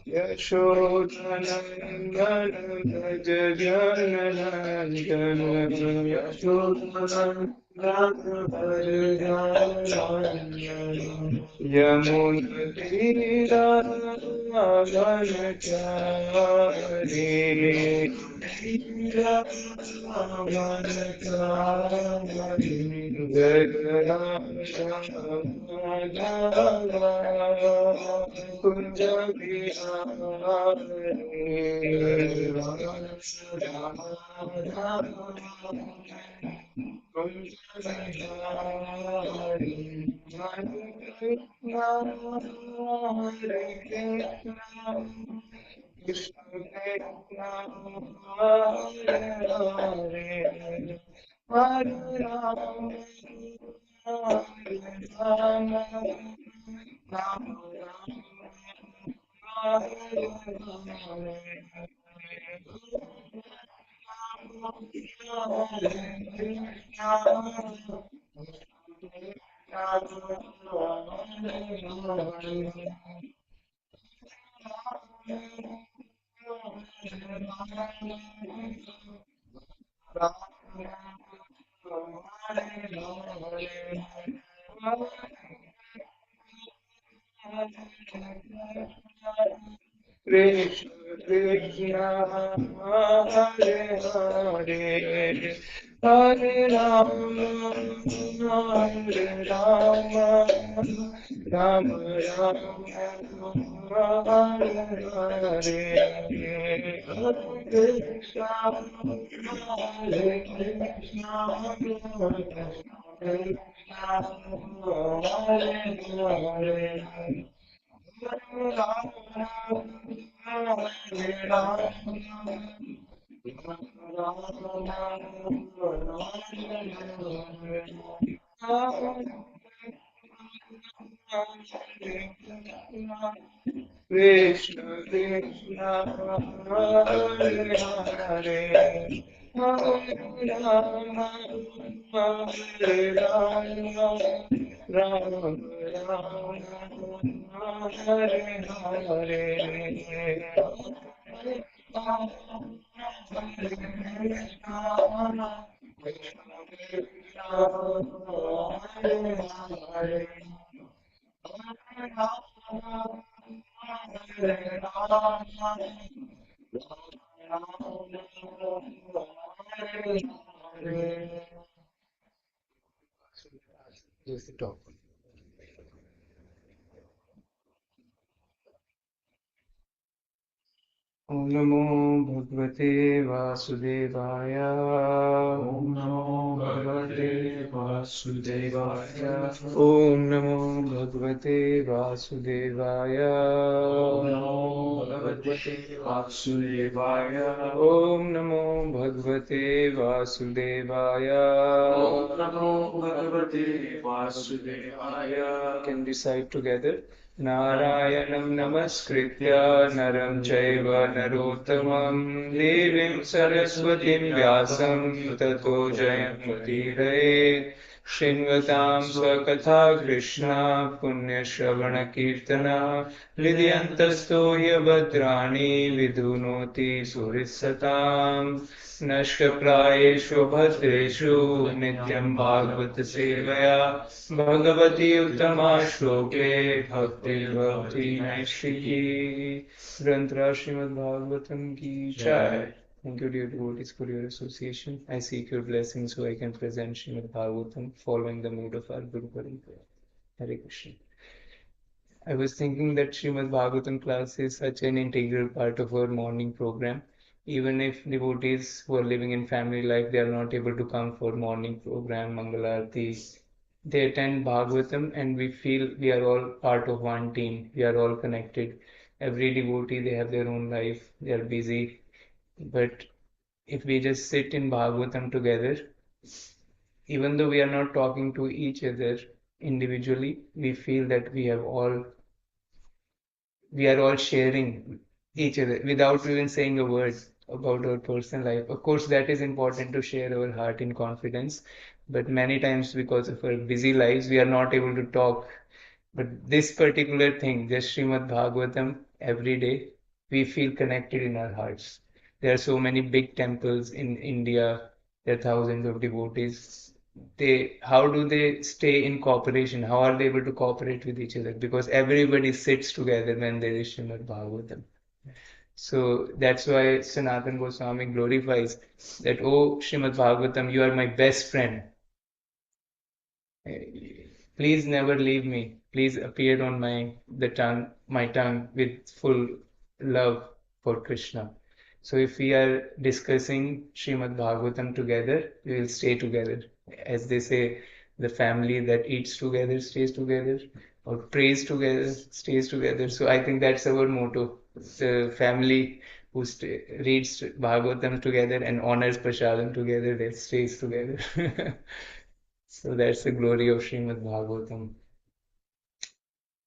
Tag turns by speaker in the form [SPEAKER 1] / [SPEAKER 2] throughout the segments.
[SPEAKER 1] Yashodanandana Gajanandana Yashodanandana Krishna Krishna Hare Hare Hare Rama Hare Rama Rama Rama Hare Hare Hare Krishna Hare Krishna Hare Krishna Hare Hare Krishna Krishna Hare Hare Hare Rama Hare Rama Rama Rama Hare Hare Use the top. Om Namo Bhagavate Vasudevaya. Om Namo Bhagavate Vasudevaya. Om Namo Bhagavate Vasudevaya. Om Namo Bhagavate Vasudevaya. Om Namo Bhagavate Vasudevaya. Om Namo Bhagavate Vasudevaya. Can recite together. Narayanam namaskritya naram chaiva narottamam devim saraswatim vyasam tato jayamudire Shrinvatam swakatha Krishna punyashravana kirtana Lidyantasto yabhadrani vidunoti surisatam Nashkaprayeshu bhadreshu nityam bhagavata sevaya Bhagavati Uttama Shloke Bhakti Bhakti Naishiki Grantra Srimad Bhagavatam Ki Jai. Thank you, dear devotees, for your association. I seek your blessing so I can present Srimad Bhagavatam following the mood of our Guru Parambara. Hare Krishna. I was thinking that Srimad Bhagavatam class is such an integral part of our morning program. Even if devotees who are living in family life, they are not able to come for morning program, Mangalarti. They attend Bhagavatam and we feel we are all part of one team. We are all connected. Every devotee, they have their own life. They are busy. But if we just sit in Bhagavatam together, even though we are not talking to each other individually, we feel that we are all sharing each other without even saying a word. about our personal life. Of course, that is important to share our heart in confidence, but many times because of our busy lives, we are not able to talk. But this particular thing, just Srimad Bhagavatam, every day, we feel connected in our hearts. There are so many big temples in India. There are thousands of devotees. How do they stay in cooperation? How are they able to cooperate with each other? Because everybody sits together when there is Srimad Bhagavatam. So that's why Sanatan Goswami glorifies that, oh Srimad Bhagavatam, you are my best friend. Please never leave me. Please appear on my tongue with full love for Krishna. So if we are discussing Srimad Bhagavatam together, we will stay together. As they say, the family that eats together stays together, or prays together stays together. So I think that's our motto. The family who reads Bhagavatam together and honors Prasadam together, that stays together. So that's the glory of Srimad Bhagavatam.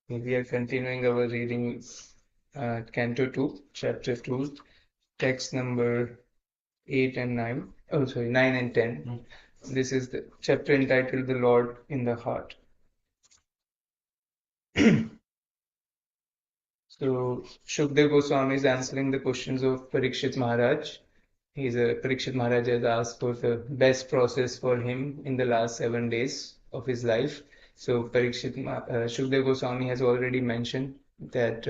[SPEAKER 1] We are continuing our reading, Canto 2, Chapter 2, text number 8 and 9. Oh, sorry, 9 and 10. This is the chapter entitled The Lord in the Heart. So, Shukdev Goswami is answering the questions of Parikshit Maharaj. Parikshit Maharaj has asked for the best process for him in the last 7 days of his life. So Shukdev Goswami has already mentioned that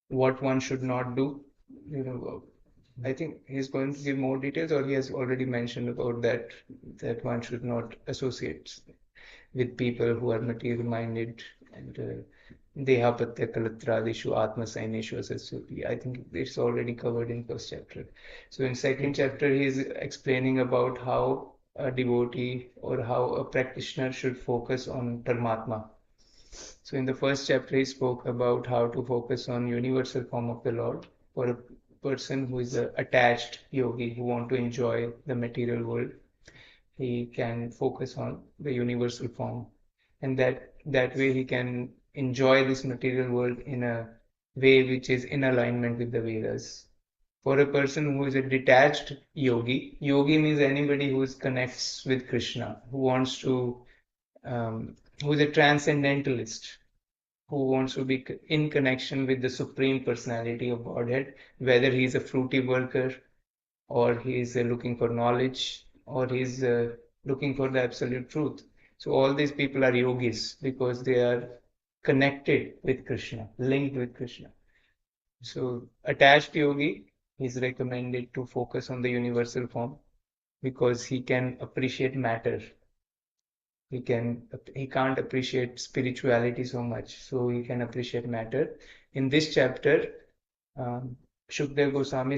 [SPEAKER 1] what one should not do. You know, I think he's going to give more details, or he has already mentioned about that one should not associate with people who are material minded and Dehapatya Kalatradishu Atma Saineshu Asasyopi. I think it's already covered in first chapter. So in second chapter, he is explaining about how a devotee or how a practitioner should focus on Paramatma. So in the first chapter, he spoke about how to focus on universal form of the Lord for a person who is a attached yogi who want to enjoy the material world. He can focus on the universal form, and that way he can enjoy this material world in a way which is in alignment with the Vedas. For a person who is a detached yogi means anybody who connects with Krishna, who wants to, who is a transcendentalist, who wants to be in connection with the Supreme Personality of Godhead, whether he is a fruity worker or he is looking for knowledge or he is looking for the absolute truth. So all these people are yogis because they are connected with Krishna, linked with Krishna. So attached yogi is recommended to focus on the universal form because he can appreciate matter. He can't appreciate spirituality so much, so he can appreciate matter. In this chapter, um, Shukdev Goswami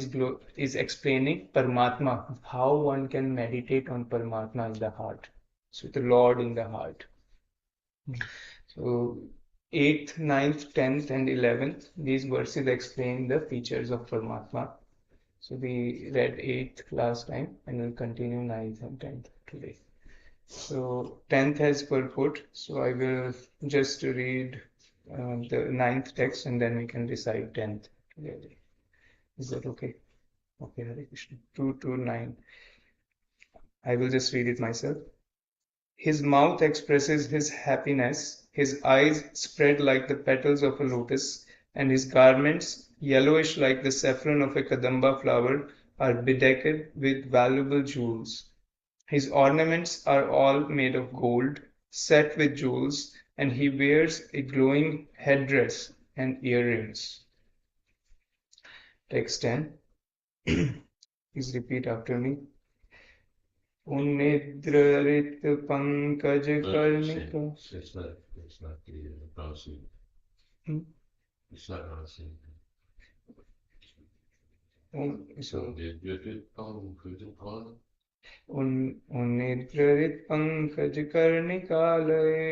[SPEAKER 1] is explaining Paramatma, how one can meditate on Paramatma in the heart. So the Lord in the heart. So 8th, 9th, 10th and 11th, these verses explain the features of Paramatma. So we read 8th last time and we'll continue 9th and 10th today. So 10th has purport, so I will just read the 9th text and then we can recite 10th together. Is that okay? Okay, Hare Krishna. 2 to 9. I will just read it myself. His mouth expresses his happiness, his eyes spread like the petals of a lotus, and his garments, yellowish like the saffron of a kadamba flower, are bedecked with valuable jewels. His ornaments are all made of gold, set with jewels, and he wears a glowing headdress and earrings. Text 10. Please repeat after me. उन्निद्ररित Pankaj Karnik उन्निद्ररित Pankaj कर्णिकालये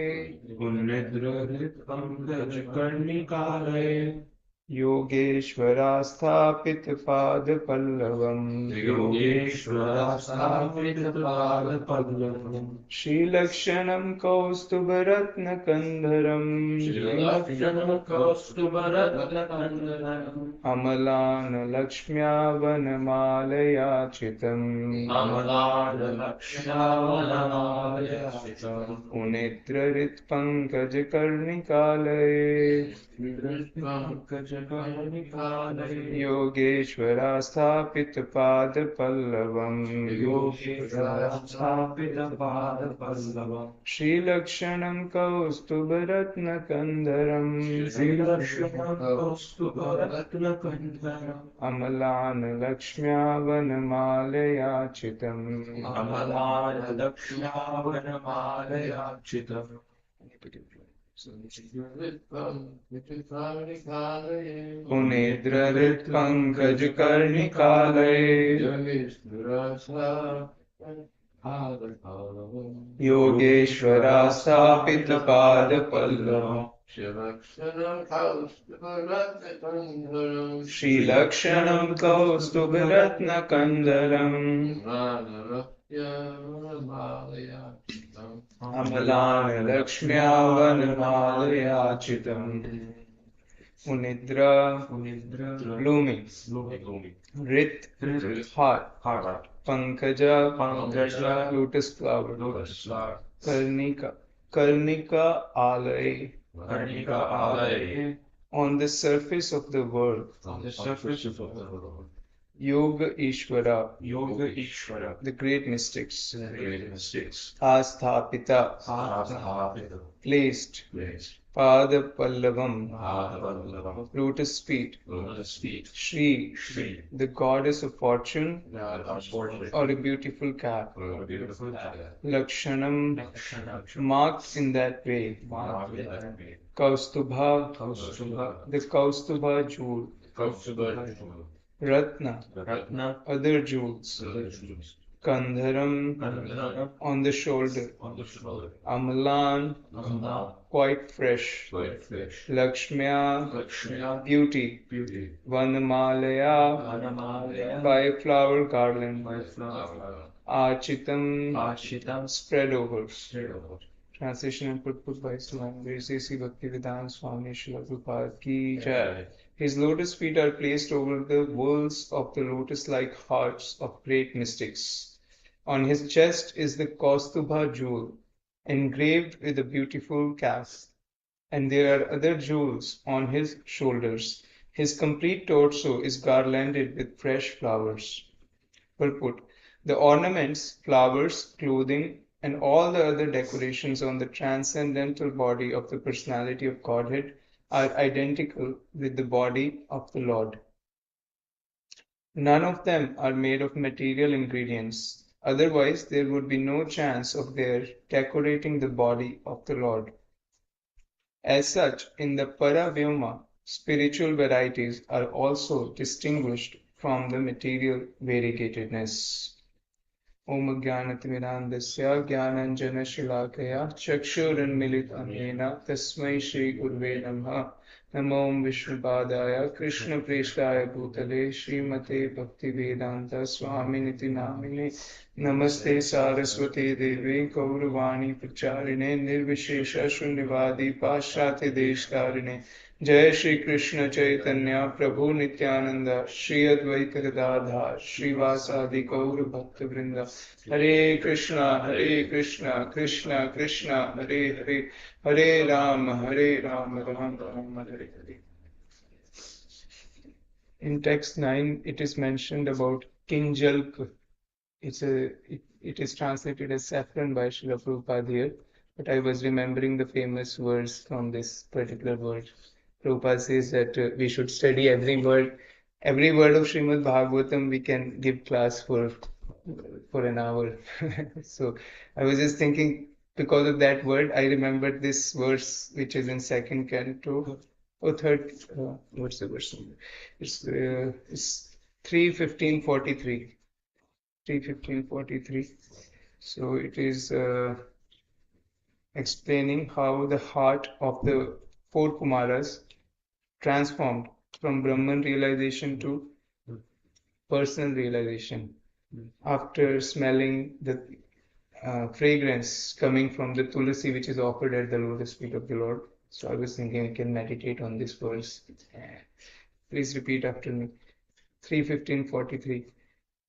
[SPEAKER 2] उन्निद्ररित Pankaj कर्णिकालये
[SPEAKER 1] योगेश्वरास्थापितपादपल्लवम्
[SPEAKER 2] योगेश्वरास्थापितपादपल्लवम्
[SPEAKER 1] श्रीलक्षणं कौस्तुभरत्नकन्धरम्
[SPEAKER 2] श्रीलक्षणं कौस्तुभरत्नकन्दरम्
[SPEAKER 1] अमलानलक्ष्म्या वनमालयाचितम्
[SPEAKER 2] अमलानलक्ष्म्यावनमालयाचितम्
[SPEAKER 1] पुनित्रहृत्पङ्कजकर्णिकालये
[SPEAKER 2] पंकजकर्णिकालये
[SPEAKER 1] योगेश्वरास्थापितपादपल्लवम्
[SPEAKER 2] योगेश्वरास्थापितपादपल्लवम्
[SPEAKER 1] श्रीलक्षणं कौस्तुभरत्नकन्धरम्
[SPEAKER 2] श्रीलक्ष्मणं कौस्तुभरत्नकन्दरम्
[SPEAKER 1] अमलानलक्ष्म्या वनमालयाचितम्
[SPEAKER 2] अमलानलक्ष्म्यावनमालयाचितम्
[SPEAKER 1] पुनिद्रहृत्पङ्कजकर्णिकालये योगेश्वरास्थापितपादपल्लवम् श्रीलक्षणं कौस्तुभरत्नकन्दरम् अमलानलक्ष्म्या वनमालयाचितम् मुनिद्रा blooming rit heart pankaja lotus flower karnika alay on the surface of the world Yoga Ishvara, the great mystics, Asthapita, placed, Pada Pallavam, lotus feet, Shri, the goddess of fortune, or a beautiful cap, Lakshanam, marked in that way, Kaustubha, the Kaustubha jewel, Ratna, other jewels, Kandharam, on the shoulder, Amalan, quite fresh, Lakshmya, beauty, Vanamalaya, by a flower garland, Architam, spread over. Translation and purport by Swami Sri Bhaktivedanta Swami Srila Prabhupada Ki Jai. His lotus feet are placed over the whorls of the lotus-like hearts of great mystics. On his chest is the Kaustubha jewel, engraved with a beautiful calf, and there are other jewels on his shoulders. His complete torso is garlanded with fresh flowers. Purport: the ornaments, flowers, clothing, and all the other decorations on the transcendental body of the personality of Godhead are identical with the body of the Lord. None of them are made of material ingredients, otherwise there would be no chance of their decorating the body of the Lord. As such, in the Paravyoma, spiritual varieties are also distinguished from the material variegatedness. Om Jnanatimirandasya Jnananjana-Shalakaya Chakshurunmilitam Yena Tasmai Shri Gurve Namaha Namo Vishnupadaya Krishna Preshtaya Bhutale Srimate Bhaktivedanta Swaminiti Namine Namaste Saraswati Devi Gauravani Pracharine Nirvishesha Shunyavadi Pashyati Deshkarine Jai Shri Krishna Chaitanya Prabhu Nityananda Shri Advaita Gadadhar Srivasadi Gaur Bhakta Vrinda Hare Krishna Krishna Krishna Hare Hare Hare Rama Ram Ram Hare Hare. In text 9 it is mentioned about Kinjalk. It is translated as saffron by Srila Prabhupada here, but I was remembering the famous verse from this particular word. Prabhupada says that we should study every word of Srimad Bhagavatam. We can give class for an hour. So I was just thinking, because of that word, I remembered this verse which is in second canto or third. What's the verse number? It's 3:15:43. 3:15:43. So it is explaining how the heart of the four Kumaras transformed from Brahman realization to personal realization. After smelling the fragrance coming from the tulasi which is offered at the lotus feet of the Lord. So I was thinking I can meditate on this verse. Please repeat after me. 3:15:43.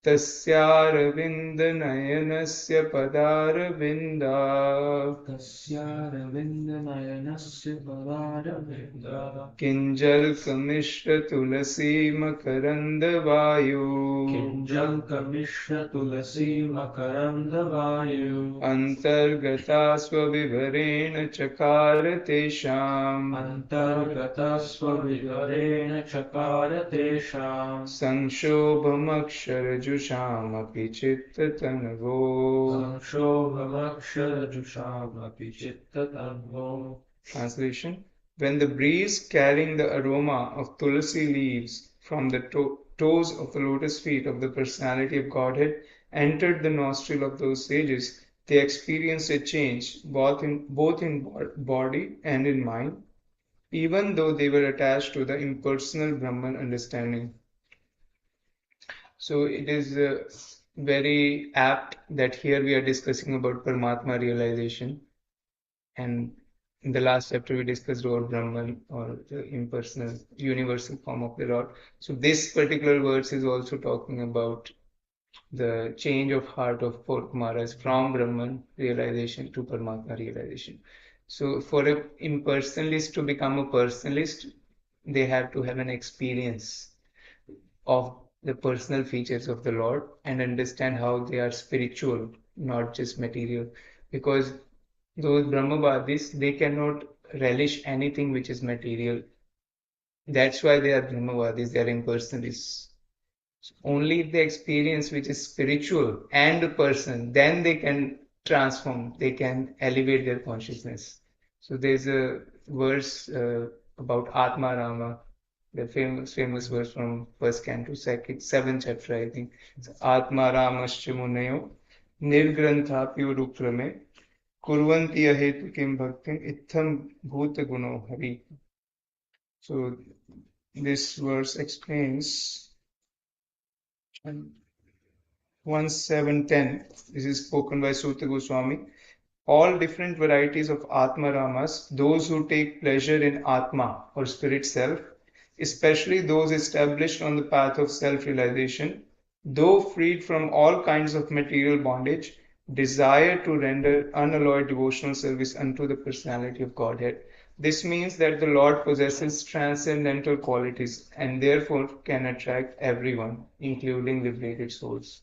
[SPEAKER 1] तस्यारविन्दनयनस्य पदारविन्दा
[SPEAKER 2] तस्यारविन्दनयनस्य पदारविन्दा
[SPEAKER 1] किञ्जल्कमिश्रतुलसी मकरन्दवायु
[SPEAKER 2] किञ्जल्कमिश्रतुलसी मकरन्दवायु
[SPEAKER 1] अन्तर्गता स्वविवरेण चकार तेषाम्
[SPEAKER 2] अन्तर्गता स्वविवरेण चकार तेषाम्
[SPEAKER 1] संक्षोभमक्षरजुषामपि चित्ततन्वो
[SPEAKER 2] संक्षोभमक्षरजुषामपि चित्ततन्वो.
[SPEAKER 1] Translation: When the breeze carrying the aroma of tulsi leaves from the toes of the lotus feet of the personality of Godhead entered the nostril of those sages, they experienced a change both in body and in mind, even though they were attached to the impersonal Brahman understanding. So it is very apt that here we are discussing about Paramatma realization, and in the last chapter we discussed about Brahman, or the impersonal universal form of the Lord. So this particular verse is also talking about the change of heart of four Kumaras from Brahman realization to Paramatma realization. So for an impersonalist to become a personalist, they have to have an experience of the personal features of the Lord and understand how they are spiritual, not just material. Because those Brahmavadis, they cannot relish anything which is material. That's why they are Brahmavadis, they are impersonalists. Only if they experience which is spiritual and a person, then they can transform, they can elevate their consciousness. So there's a verse about Atma Rama, the famous verse from first canto, seventh chapter, I think. Atma Ramascha Munayo Nirgranthapi Urukrame Kurvanti Ahetu Kim Bhaktim Itham Bhuta Guno Hari. So this verse explains 1:7:10. This is spoken by Suta Goswami. All different varieties of Atma Ramas, those who take pleasure in Atma or spirit self, especially those established on the path of self-realization, though freed from all kinds of material bondage, desire to render unalloyed devotional service unto the personality of Godhead. This means that the Lord possesses transcendental qualities and therefore can attract everyone, including liberated souls.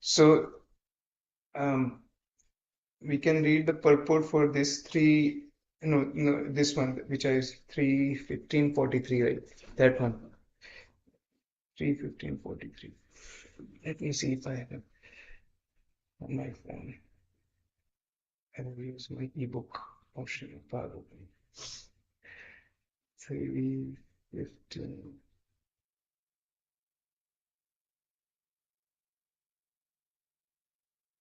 [SPEAKER 1] So, we can read the purport for this this one, which is 3:15:43, right? That one. 3:15:43. Let me see if I have it on my phone. I will use my ebook of Srimad Bhagavatam. 3:15.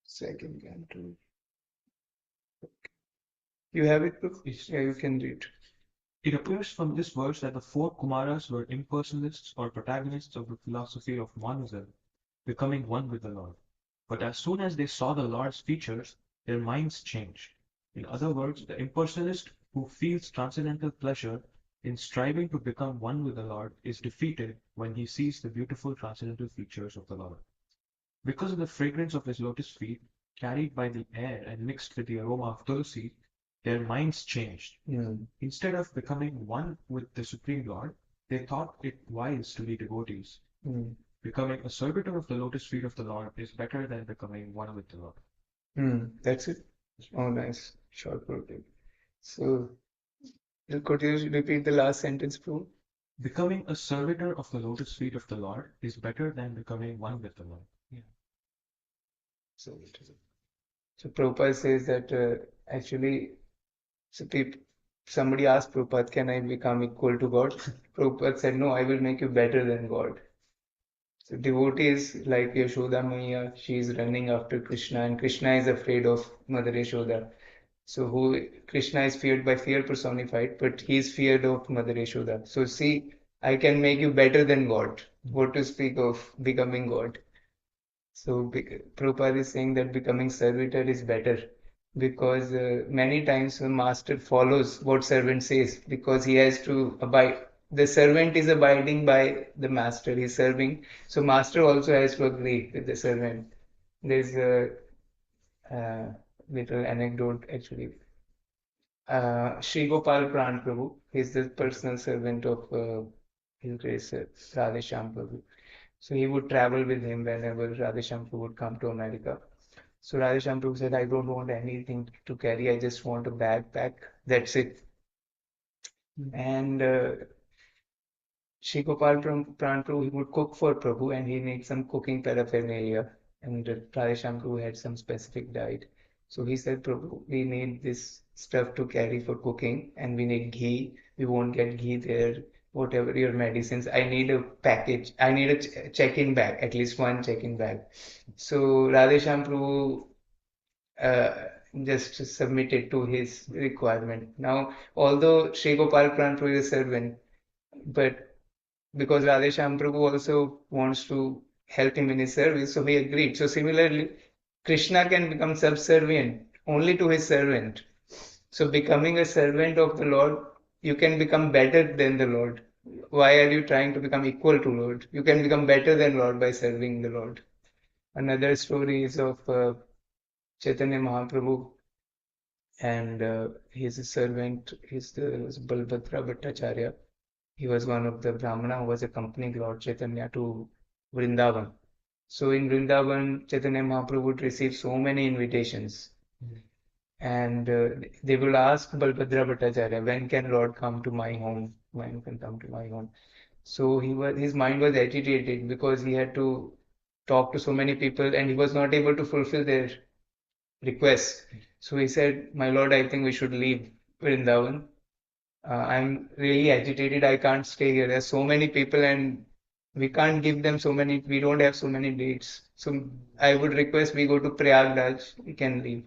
[SPEAKER 1] Second canto. You have it, Prabhu?
[SPEAKER 2] Yes.
[SPEAKER 1] Yeah, you can read.
[SPEAKER 2] It appears from this verse that the four Kumaras were impersonalists or protagonists of the philosophy of monism, becoming one with the Lord. But as soon as they saw the Lord's features, their minds changed. In other words, the impersonalist who feels transcendental pleasure in striving to become one with the Lord is defeated when he sees the beautiful transcendental features of the Lord. Because of the fragrance of his lotus feet, carried by the air and mixed with the aroma of tulsi, their minds changed. Instead of becoming one with the Supreme Lord, they thought it wise to be devotees. Becoming a servitor of the lotus feet of the Lord is better than becoming one with the Lord.
[SPEAKER 1] That's it. Oh, nice. Short program. So, could you repeat the last sentence, Prabhu?
[SPEAKER 2] Becoming a servitor of the lotus feet of the Lord is better than becoming one with the Lord.
[SPEAKER 1] So, so Prabhupada says that actually, so somebody asked Prabhupada, can I become equal to God? Prabhupada said, no, I will make you better than God. So devotee is like Yashoda Maya, she is running after Krishna and Krishna is afraid of Mother Yashoda. So who Krishna is feared by fear personified, but he is feared of Mother Yashoda. So see, I can make you better than God. What to speak of becoming God? So Prabhupada is saying that becoming servitor is better because many times the master follows what servant says because he has to abide. The servant is abiding by the master, he's serving. So master also has to agree with the servant. There's a little anecdote actually. Sri Gopal Pran Prabhu, he's the personal servant of His Grace Radheshyam Prabhu. So he would travel with him whenever Radheshyam Prabhu would come to America. So Radheshyam Prabhu said, I don't want anything to carry, I just want a backpack. That's it. And Sri Gopal Pran Prabhu, he would cook for Prabhu and he needs some cooking paraphernalia. And Radheshyam Prabhu had some specific diet. So he said, Prabhu, we need this stuff to carry for cooking and we need ghee. We won't get ghee there. Whatever your medicines, I need a package. I need a check-in bag, at least one check-in bag. So Radheshyam Prabhu uh, just submitted to his requirement. Now, although Sri Gopal Pran Prabhu is a servant, but because Radheshyam Prabhu also wants to help him in his service, so he agreed. So similarly, Krishna can become subservient only to his servant. So becoming a servant of the Lord, you can become better than the Lord. Why are you trying to become equal to Lord? You can become better than Lord by serving the Lord. Another story is of Chaitanya Mahaprabhu and his servant is the Balbhadra Bhattacharya. He was one of the Brahmana who was accompanying Lord Chaitanya to Vrindavan. So in Vrindavan, Chaitanya Mahaprabhu would receive so many invitations. And they will ask Balbhadra Bhattacharya, when can Lord come to my home? When can come to my home? So his mind was agitated because he had to talk to so many people and he was not able to fulfill their requests. So he said, My Lord, I think we should leave Vrindavan. I'm really agitated. I can't stay here. There's so many people and we can't give them so many, we don't have so many dates. So I would request we go to Prayagraj, we can leave.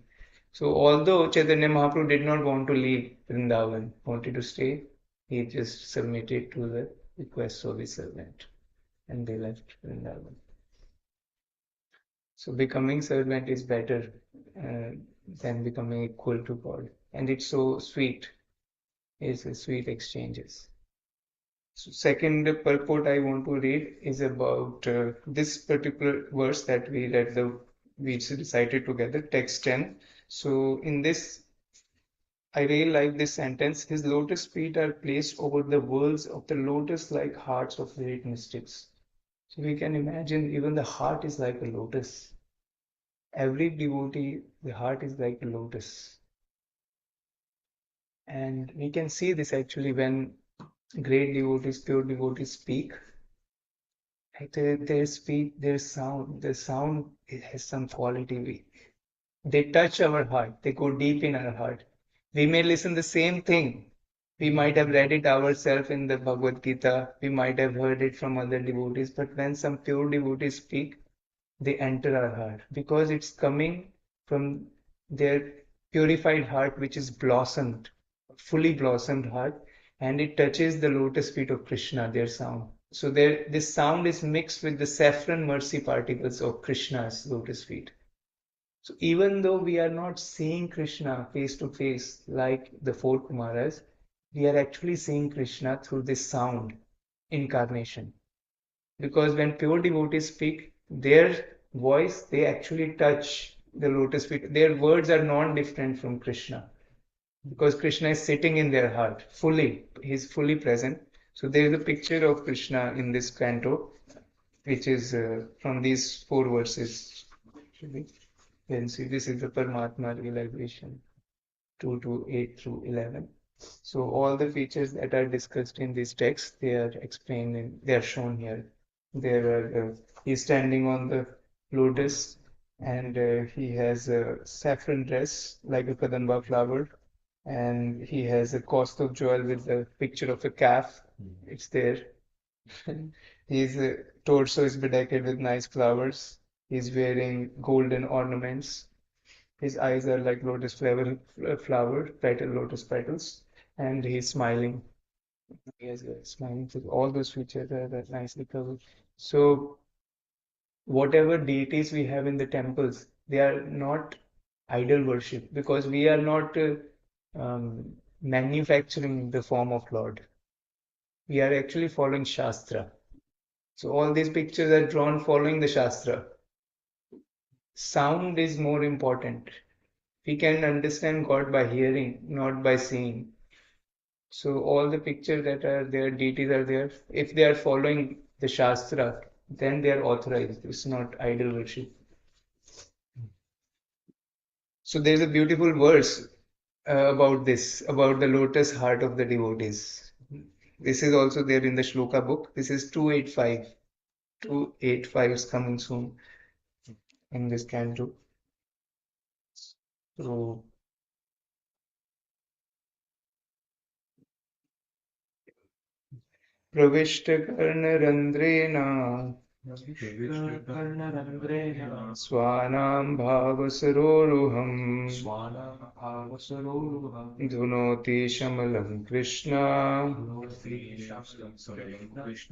[SPEAKER 1] So although Chaitanya Mahaprabhu did not want to leave Vrindavan, wanted to stay, he just submitted to the request of his servant and they left Vrindavan. So becoming servant is better than becoming equal to God. And it's so sweet. It's a sweet exchanges. So second purport I want to read is about this particular verse that we recited together, text 10. So in this, I really like this sentence. His lotus feet are placed over the worlds of the lotus-like hearts of great mystics. So we can imagine even the heart is like a lotus. Every devotee, the heart is like a lotus. And we can see this actually when great devotees, pure devotees speak. Like their speech, the sound it has some quality. They touch our heart, they go deep in our heart. We may listen the same thing. We might have read it ourselves in the Bhagavad Gita, we might have heard it from other devotees, but when some pure devotees speak, they enter our heart because it's coming from their purified heart, which is blossomed, fully blossomed heart, and it touches the lotus feet of Krishna, their sound. So this sound is mixed with the saffron mercy particles of Krishna's lotus feet. So even though we are not seeing Krishna face to face like the four Kumaras, we are actually seeing Krishna through this sound incarnation. Because when pure devotees speak, their voice, they actually touch the lotus feet. Their words are non-different from Krishna. Because Krishna is sitting in their heart fully. He's fully present. So there is a picture of Krishna in this canto, which is from these four verses. Then see, this is the Paramatma realization, 2 to 8 through 11. So all the features that are discussed in this text, they are explained they are shown here. There are, he's standing on the lotus and he has a saffron dress like a kadamba flower and he has a kaustubh jewel with the picture of a calf. It's there. His torso is bedecked with nice flowers. He's wearing golden ornaments His eyes are like petal, lotus petals, and he's smiling. Yes, yes, smiling. So all those features are nicely covered. So whatever deities we have in the temples, they are not idol worship because we are not manufacturing the form of Lord. We are actually following Shastra. So all these pictures are drawn following the Shastra. Sound is more important. We can understand God by hearing, not by seeing. So all the pictures that are there, deities are there. If they are following the Shastra, then they are authorized. It's not idol worship. So there's a beautiful verse about this, about the lotus heart of the devotees. This is also there in the Shloka book. This is 285. 285 is coming soon in this canto. So प्रविष्टकर्णरन्ध्रेण स्वानां भावसरोरुहं धुनोति शमलं Krishna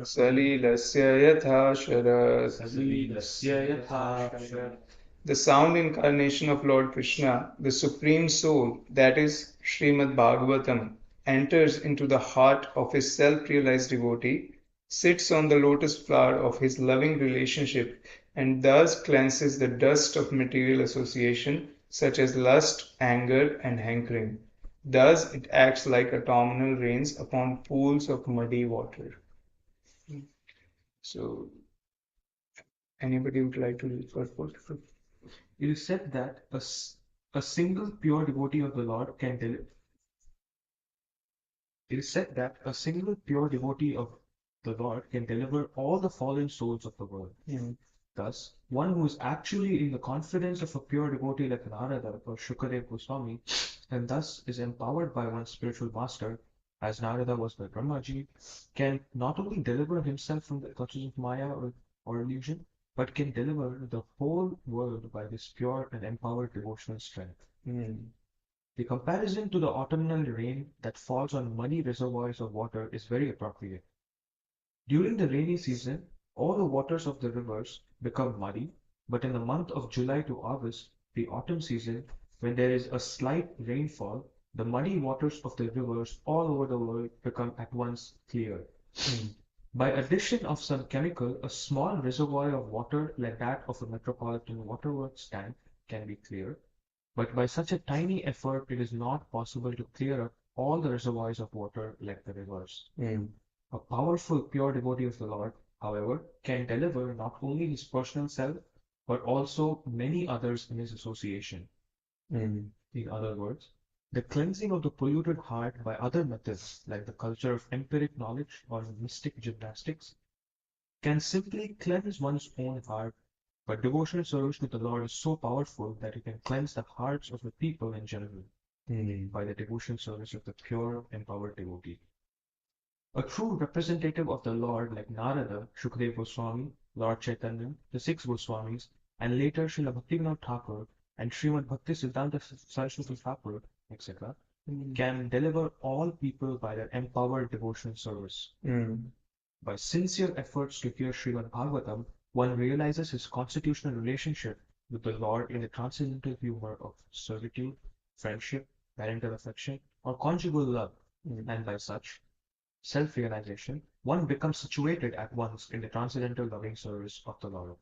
[SPEAKER 1] सलिलस्य यथा Sharat. The sound incarnation of Lord Krishna, the Supreme Soul, that is Srimad Bhagavatam, enters into the heart of his self-realized devotee, sits on the lotus flower of his loving relationship, and thus cleanses the dust of material association such as lust, anger, and hankering. Thus it acts like autumnal rains upon pools of muddy water. So, anybody would like to read purport?
[SPEAKER 2] It is said that a single pure devotee of the Lord can It is said that a single pure devotee of the Lord can deliver all the fallen souls of the world. Thus, one who is actually in the confidence of a pure devotee like Narada or Shukadev Goswami, and thus is empowered by one's spiritual master, as Narada was by Brahmaji, can not only deliver himself from the clutches of Maya or illusion, but can deliver the whole world by this pure and empowered devotional strength. The comparison to the autumnal rain that falls on muddy reservoirs of water is very appropriate. During the rainy season, all the waters of the rivers become muddy, but in the month of July to August, the autumn season, when there is a slight rainfall, the muddy waters of the rivers all over the world become at once clear. By addition of some chemical, a small reservoir of water like that of a metropolitan waterworks tank can be clear, but by such a tiny effort, it is not possible to clear up all the reservoirs of water like the rivers. A powerful, pure devotee of the Lord, however, can deliver not only his personal self, but also many others in his association. In other words, the cleansing of the polluted heart by other methods, like the culture of empiric knowledge or mystic gymnastics, can simply cleanse one's own heart, but devotional service to the Lord is so powerful that it can cleanse the hearts of the people in general by the devotional service of the pure, empowered devotee. A true representative of the Lord like Narada, Shukdev Goswami, Lord Chaitanya, the six Goswamis, and later Srila Bhaktivinoda Thakur and Srimad Bhakti Siddhanta Saraswati Thakur, etc., can deliver all people by their empowered devotional service. By sincere efforts to hear Srimad Bhagavatam, one realizes his constitutional relationship with the Lord in the transcendental humor of servitude, friendship, parental affection, or conjugal love, and by such self-realization, one becomes situated at once in the transcendental loving service of the Lord.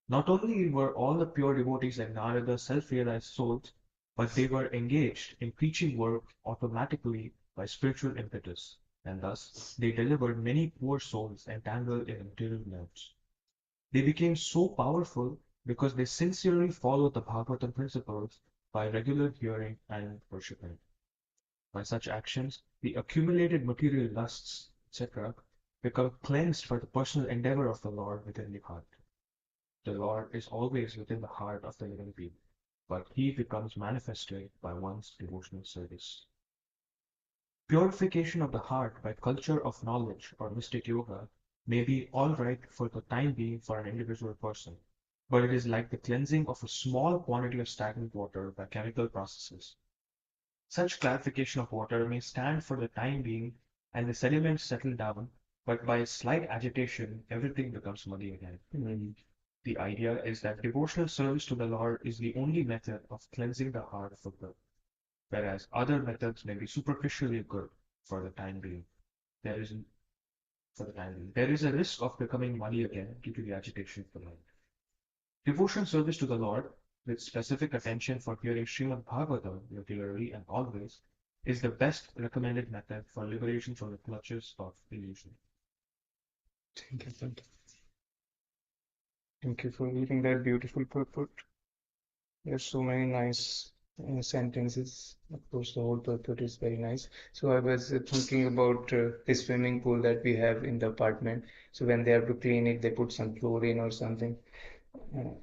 [SPEAKER 2] Not only were all the pure devotees like Narada self-realized souls, but they were engaged in preaching work automatically by spiritual impetus, and thus they delivered many poor souls entangled in material nets. They became so powerful because they sincerely followed the Bhagavatam principles by regular hearing and worshipping. By such actions, the accumulated material lusts, etc., become cleansed by the personal endeavor of the Lord within the heart. The Lord is always within the heart of the living being, but he becomes manifested by one's devotional service. Purification of the heart by culture of knowledge or mystic yoga may be all right for the time being for an individual person, but it is like the cleansing of a small quantity of stagnant water by chemical processes. Such clarification of water may stand for the time being and the sediments settle down, but by a slight agitation, everything becomes muddy again. The idea is that devotional service to the Lord is the only method of cleansing the heart for good, whereas other methods may be superficially good for the time being. There is There is a risk of becoming muddy again due to the agitation of the mind. Devotional service to the Lord, with specific attention for hearing Srimad Bhagavatam regularly and always, is the best recommended method for liberation from the clutches of illusion.
[SPEAKER 1] Thank you. Thank you for reading that beautiful purport. There's so many nice sentences. Of course, the whole purport is very nice. So I was thinking about the swimming pool that we have in the apartment. So when they have to clean it, they put some chlorine or something.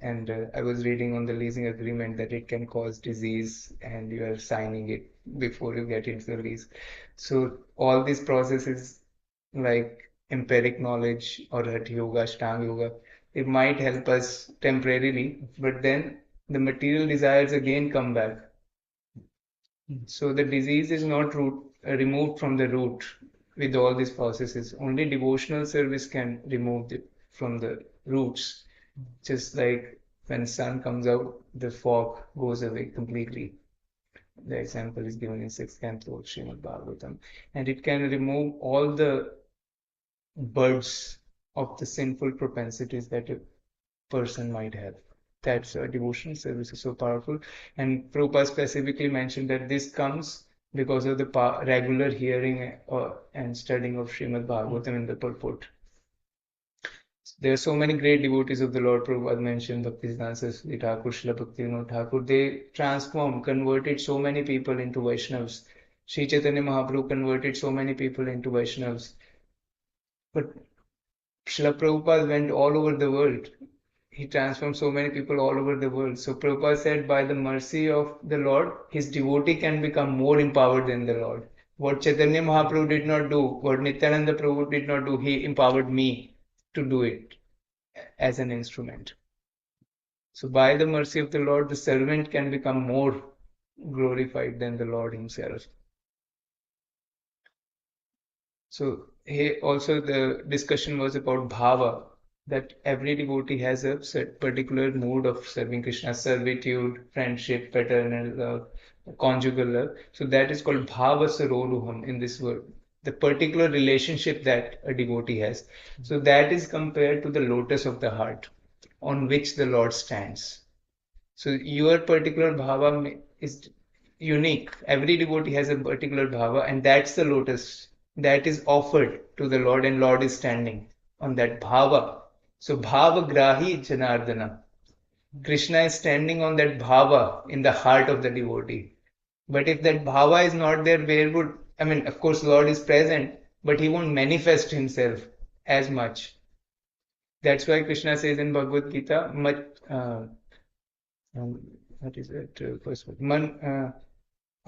[SPEAKER 1] And I was reading on the leasing agreement that it can cause disease, and you are signing it before you get into the lease. So all these processes like empiric knowledge or Hatha Yoga, Ashtanga Yoga, it might help us temporarily, but then the material desires again come back. So the disease is not removed from the root with all these processes. Only devotional service can remove it from the roots. Just like when sun comes out, the fog goes away completely. The example is given in 6th canto of Srimad Bhagavatam. And it can remove all the buds of the sinful propensities that a person might have. That's devotional service is so powerful. And Prabhupada specifically mentioned that this comes because of the regular hearing and studying of Srimad Bhagavatam in the purport. There are so many great devotees of the Lord. Prabhupada mentioned Bhaktisiddhanta Saraswati Thakur, Srila Bhaktivinoda Thakur. They transformed, converted so many people into Vaishnavas. Sri Chaitanya Mahaprabhu converted so many people into Vaishnavas. But Srila Prabhupada went all over the world. He transformed so many people all over the world. So Prabhupada said, by the mercy of the Lord, his devotee can become more empowered than the Lord. What Chaitanya Mahaprabhu did not do, what Nityananda Prabhu did not do, he empowered me to do it as an instrument. So by the mercy of the Lord, the servant can become more glorified than the Lord himself. So here also the discussion was about bhava, that every devotee has a particular mood of serving Krishna, servitude, friendship, paternal love, conjugal love. So that is called bhava saroruham in this word, the particular relationship that a devotee has. So that is compared to the lotus of the heart on which the Lord stands. So your particular bhava is unique. Every devotee has a particular bhava, and that's the lotus that is offered to the Lord, and Lord is standing on that bhava. So bhava grahi Janardana. Krishna is standing on that bhava in the heart of the devotee. But if that bhava is not there, of course, Lord is present, but he won't manifest himself as much. That's why Krishna says in Bhagavad Gita, what is it? First one.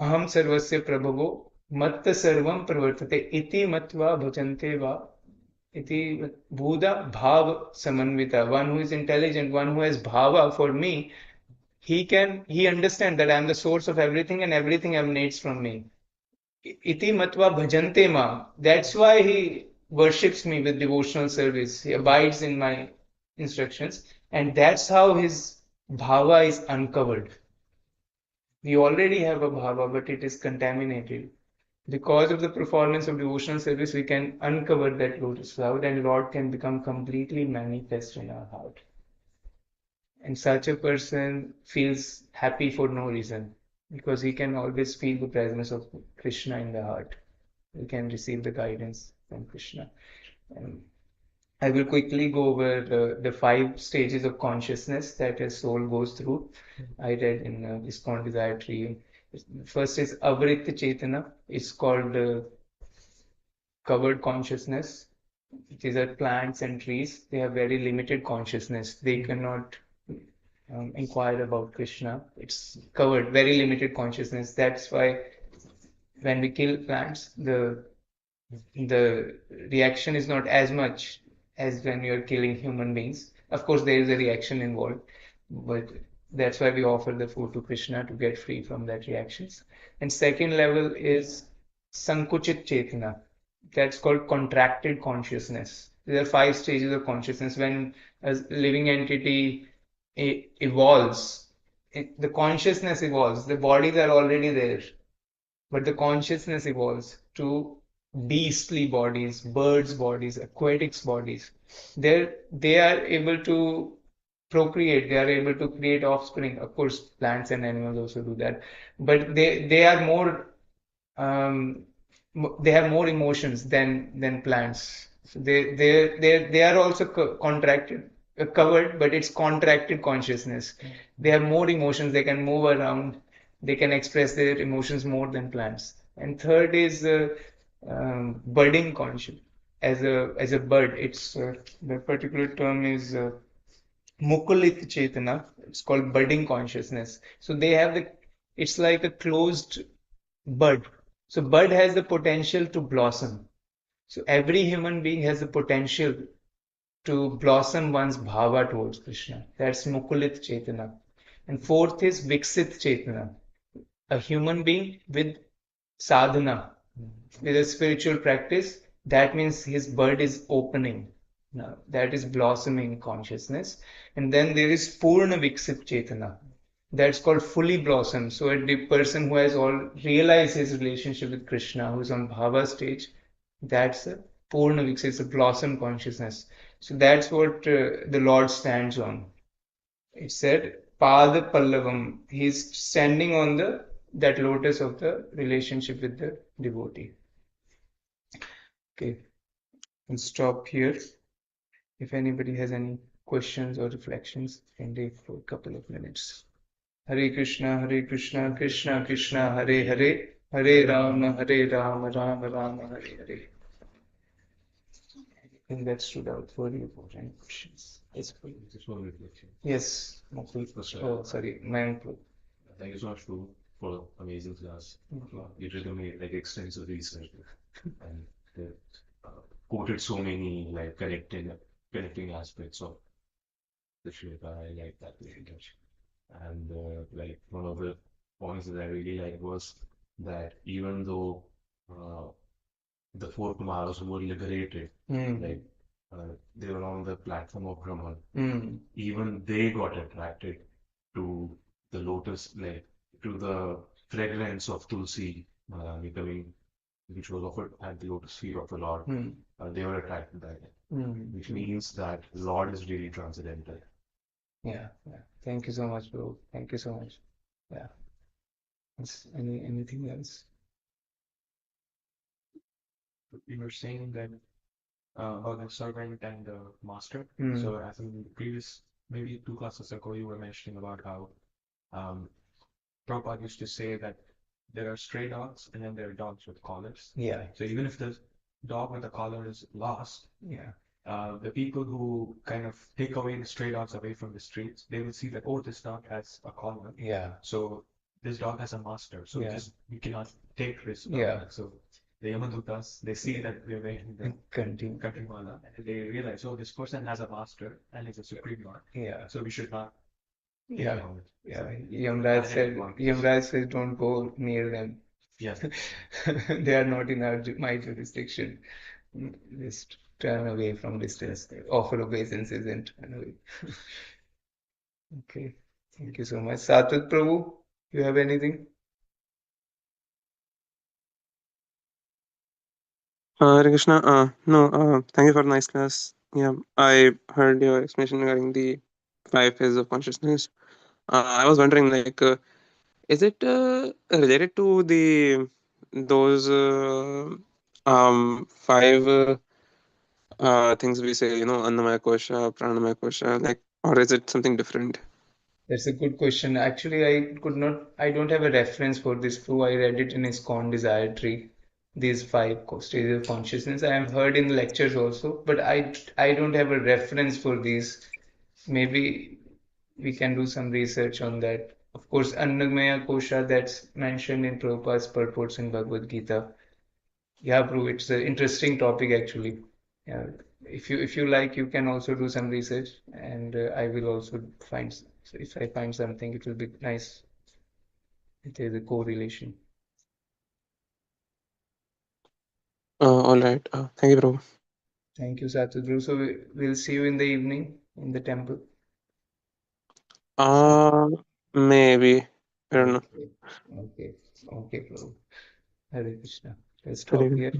[SPEAKER 1] Aham sarvasya prabhavo matta sarvam pravartate iti matva bhajante va iti Buddha bhav samanvita. One who is intelligent, one who has bhava for me, he understands that I am the source of everything and everything emanates from me. Iti matva bhajante ma. That's why he worships me with devotional service. He abides in my instructions, and that's how his bhava is uncovered. We already have a bhava, but it is contaminated. Because of the performance of devotional service, we can uncover that lotus cloud, and Lord can become completely manifest in our heart. And such a person feels happy for no reason, because he can always feel the presence of Krishna in the heart. He can receive the guidance from Krishna. And I will quickly go over the 5 stages of consciousness that a soul goes through. I read in ISKCON Desire Tree. First is Avritta Chetana. It's called covered consciousness. These are plants and trees. They have very limited consciousness. They cannot inquire about Krishna. It's covered, very limited consciousness. That's why when we kill plants, the reaction is not as much as when you're killing human beings. Of course, there is a reaction involved, but that's why we offer the food to Krishna to get free from that reactions. And second level is Sankuchit Chetana. That's called contracted consciousness. There are 5 stages of consciousness. When a living entity evolves, the consciousness evolves. The bodies are already there, but the consciousness evolves to beastly bodies, birds' bodies, aquatics bodies. They are able to procreate, they are able to create offspring. Of course, plants and animals also do that, but they are more um, they have more emotions than plants. So they are also contracted, covered, but it's contracted consciousness. They have more emotions. They can move around. They can express their emotions more than plants. And third is budding conscious. As a bud, it's the particular term is Mukulit Chetana. It's called budding consciousness. So they have it's like a closed bud. So bud has the potential to blossom. So every human being has the potential to blossom one's bhava towards Krishna. That's Mukulit Chetana. And fourth is Viksit Chetana. A human being with sadhana, with a spiritual practice, that means his bud is opening. Now, that is blossoming consciousness. And then there is Purna Viksit Chetana. That's called fully blossom. So the person who has all realized his relationship with Krishna, who's on bhava stage, that's a Purna Viksit, it's a blossom consciousness. So that's what the Lord stands on. It said Pada Pallavam. He's standing on the that lotus of the relationship with the devotee. Okay, and stop here. If anybody has any questions or reflections, can take for a couple of minutes. Hare Krishna, Krishna Krishna, Hare Hare, Hare Rama, Rama Rama, Hare Hare. I think that stood out for you for any questions. Yes, please.
[SPEAKER 3] Just one reflection.
[SPEAKER 1] Yes, Mukul. Oh, sorry, my uncle.
[SPEAKER 3] Thank you so much for amazing class. You did like extensive research and uh, quoted so many like connecting aspects of the Shloka. I like that very much. And like one of the points that I really liked was that even though uh, the 4 Kumaras were liberated, like they were on the platform of Brahman, even they got attracted to the lotus, like to the fragrance of Tulsi coming, which was offered at the lotus feet of the Lord. They were attracted by it, which means that Lord is really transcendental.
[SPEAKER 1] Yeah. Thank you so much, bro. Thank you so much. Yeah. Anything else?
[SPEAKER 2] You were saying that about the servant and the master.
[SPEAKER 1] Mm.
[SPEAKER 2] So I think in the previous, maybe 2 classes ago, you were mentioning about how Prabhupada used to say that there are stray dogs and then there are dogs with collars.
[SPEAKER 1] Yeah.
[SPEAKER 2] So even if the dog with the collar is lost,
[SPEAKER 1] Yeah.
[SPEAKER 2] the people who kind of take away the stray dogs away from the streets, they will see that, oh, this dog has a collar.
[SPEAKER 1] Yeah.
[SPEAKER 2] So this dog has a master. So
[SPEAKER 1] Yeah.
[SPEAKER 2] you cannot take this dog.
[SPEAKER 1] Yeah.
[SPEAKER 2] So the Yamadutas, they see that we're wearing the
[SPEAKER 1] Continue.
[SPEAKER 2] Katrimala, and they realize, oh, this person has a master and is a supreme lord.
[SPEAKER 1] Yeah.
[SPEAKER 2] So we should not.
[SPEAKER 1] Yeah. Yeah. Yamraj says, don't go near them.
[SPEAKER 2] Yes.
[SPEAKER 1] They are not in my jurisdiction. Just turn away from distance. Offer obeisances and turn away. Okay. Thank you so much. Satwat Prabhu, you have anything?
[SPEAKER 4] Hare Krishna. No, thank you for the nice class. Yeah, I heard your explanation regarding the 5 phases of consciousness. I was wondering, like, is it related to those five things we say, Annamaya Kosha, Pranamaya Kosha, like, or is it something different?
[SPEAKER 1] That's a good question. Actually, I don't have a reference for this proof. I read it in ISKCON Desire Tree, these 5 stages of consciousness. I have heard in lectures also, but I don't have a reference for these. Maybe we can do some research on that. Of course, Annamaya Kosha, that's mentioned in Prabhupada's purports in Bhagavad Gita. Yeah, Prabhu, it's an interesting topic actually. Yeah, if you like, you can also do some research, and I will also find. So if I find something, it will be nice. There's a correlation.
[SPEAKER 4] All right. Thank you, Prabhu.
[SPEAKER 1] Thank you, Satudru. So we'll see you in the evening in the temple.
[SPEAKER 4] Uh, Maybe. I don't know.
[SPEAKER 1] Okay, okay, okay, Prabhu. Hare Krishna. Let's
[SPEAKER 4] Hare
[SPEAKER 1] stop
[SPEAKER 4] Krishna.
[SPEAKER 1] here.